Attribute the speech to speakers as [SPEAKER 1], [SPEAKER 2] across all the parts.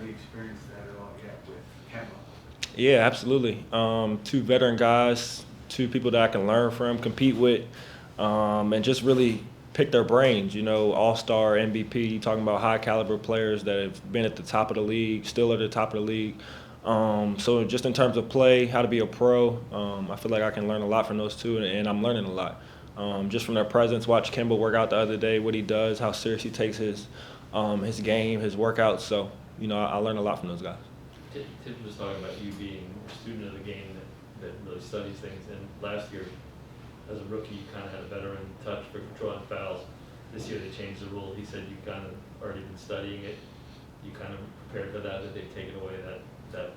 [SPEAKER 1] you experienced that at all yet with Kemba?
[SPEAKER 2] Yeah, absolutely. Two veteran guys, two people that I can learn from, compete with, and just really pick their brains. All-star, MVP, talking about high caliber players that have been at the top of the league, still at the top of the league. So just in terms of play, how to be a pro, I feel like I can learn a lot from those two, and I'm learning a lot. Just from their presence, watch Kemba work out the other day, what he does, how serious he takes his game, his workouts. So, I learn a lot from those guys.
[SPEAKER 3] Tim was talking about you being a student of the game that really studies things. And last year, as a rookie, you kind of had a veteran touch for drawing fouls. This year they changed the rule. He said you kind of already been studying it. You kind of prepared for that. Did they take it away that?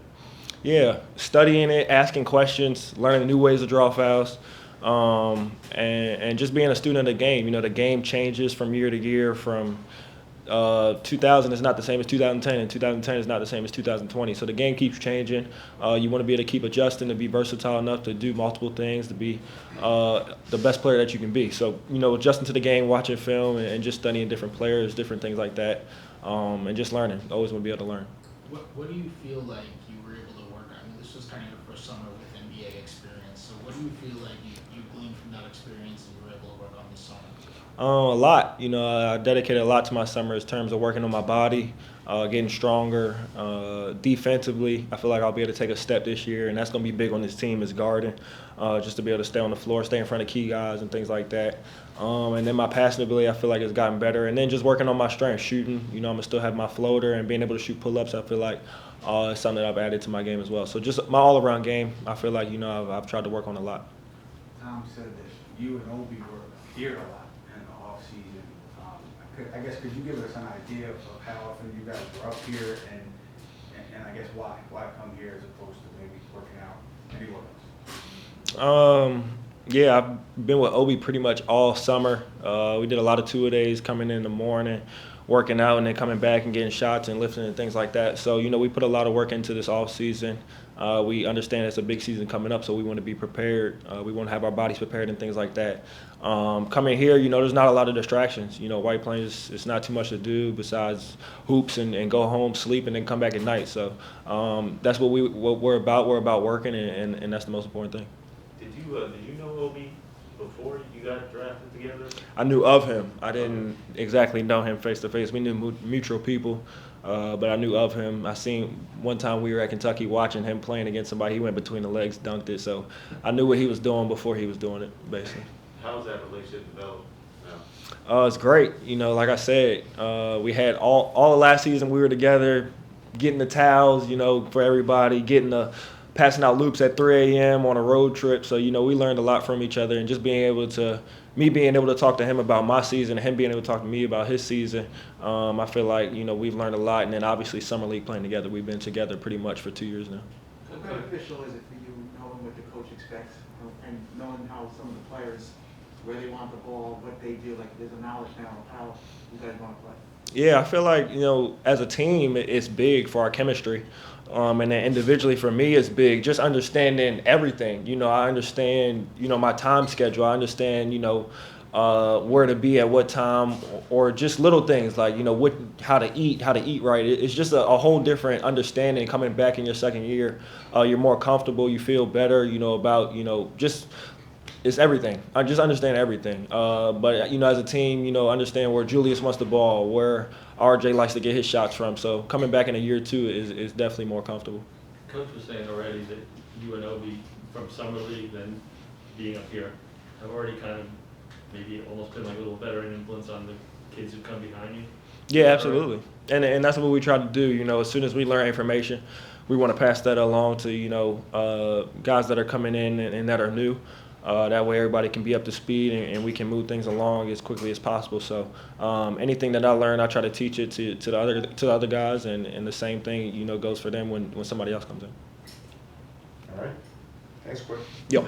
[SPEAKER 2] Yeah, studying it, asking questions, learning new ways to draw fouls, and just being a student of the game. The game changes from year to year. From 2000 is not the same as 2010, and 2010 is not the same as 2020. So the game keeps changing. You want to be able to keep adjusting, to be versatile enough to do multiple things, to be the best player that you can be. So, adjusting to the game, watching film, and just studying different players, different things like that, and just learning. Always want to be able to learn.
[SPEAKER 4] What do you feel like you were able to work on? I mean, this was kind of your first summer with NBA experience. So what do you feel like you gleaned from that experience and you were able to work on this summer?
[SPEAKER 2] A lot. I dedicated a lot to my summer in terms of working on my body, getting stronger. Defensively, I feel like I'll be able to take a step this year, and that's going to be big on this team is guarding, just to be able to stay on the floor, stay in front of key guys and things like that. And then my passing ability, I feel like, has gotten better. And then just working on my strength, shooting. I'm going to still have my floater and being able to shoot pull-ups, I feel like it's something that I've added to my game as well. So just my all-around game, I feel like, I've tried to work on a lot.
[SPEAKER 1] Tom said that you and Obi were here a lot in the off season. I guess could you give us an idea of how often you guys were up here, and I guess why come here as opposed to maybe working out anywhere else?
[SPEAKER 2] Yeah, I've been with Obi pretty much all summer. We did a lot of two-a-days, coming in the morning, working out, and then coming back and getting shots and lifting and things like that. So, we put a lot of work into this off season. We understand it's a big season coming up, so we want to be prepared. We want to have our bodies prepared and things like that. Coming here, there's not a lot of distractions. White Plains, it's not too much to do besides hoops and go home, sleep, and then come back at night. So that's what we're about. We're about working, and that's the most important thing.
[SPEAKER 3] Did you know Obi before you got drafted together?
[SPEAKER 2] I knew of him. I didn't exactly know him face to face. We knew mutual people, but I knew of him. I seen one time we were at Kentucky watching him playing against somebody. He went between the legs, dunked it. So I knew what he was doing before he was doing it, basically.
[SPEAKER 3] How's that relationship developed now?
[SPEAKER 2] It's great. Like I said, we had all of last season we were together, getting the towels, for everybody, passing out loops at 3 a.m. on a road trip. So, we learned a lot from each other, and just being able to talk to him about my season and him being able to talk to me about his season, I feel like, we've learned a lot. And then obviously Summer League playing together, we've been together pretty much for 2 years now.
[SPEAKER 5] How beneficial is it for you knowing what the coach expects and knowing how some of the players, where they want the ball, what they do, like there's a knowledge now of how you guys want to play?
[SPEAKER 2] Yeah, I feel like, as a team, it's big for our chemistry. And then individually for me, it's big. Just understanding everything. I understand, my time schedule. I understand, where to be at what time, or just little things like, how to eat right. It's just a whole different understanding coming back in your second year. You're more comfortable. You feel better, about, just it's everything. I just understand everything. But as a team, understand where Julius wants the ball, where RJ likes to get his shots from. So coming back in a year or two is definitely more comfortable.
[SPEAKER 3] Coach was saying already that you and Obi from Summer League and being up here have already kind of maybe almost been like a little veteran influence on the kids who come behind you.
[SPEAKER 2] Yeah, absolutely. And that's what we try to do. As soon as we learn information, we want to pass that along to, guys that are coming in and that are new. That way everybody can be up to speed and we can move things along as quickly as possible. So anything that I learn, I try to teach it to the other guys, and the same thing goes for them when somebody else comes in.
[SPEAKER 6] All right. Thanks, Quick.
[SPEAKER 2] Yep.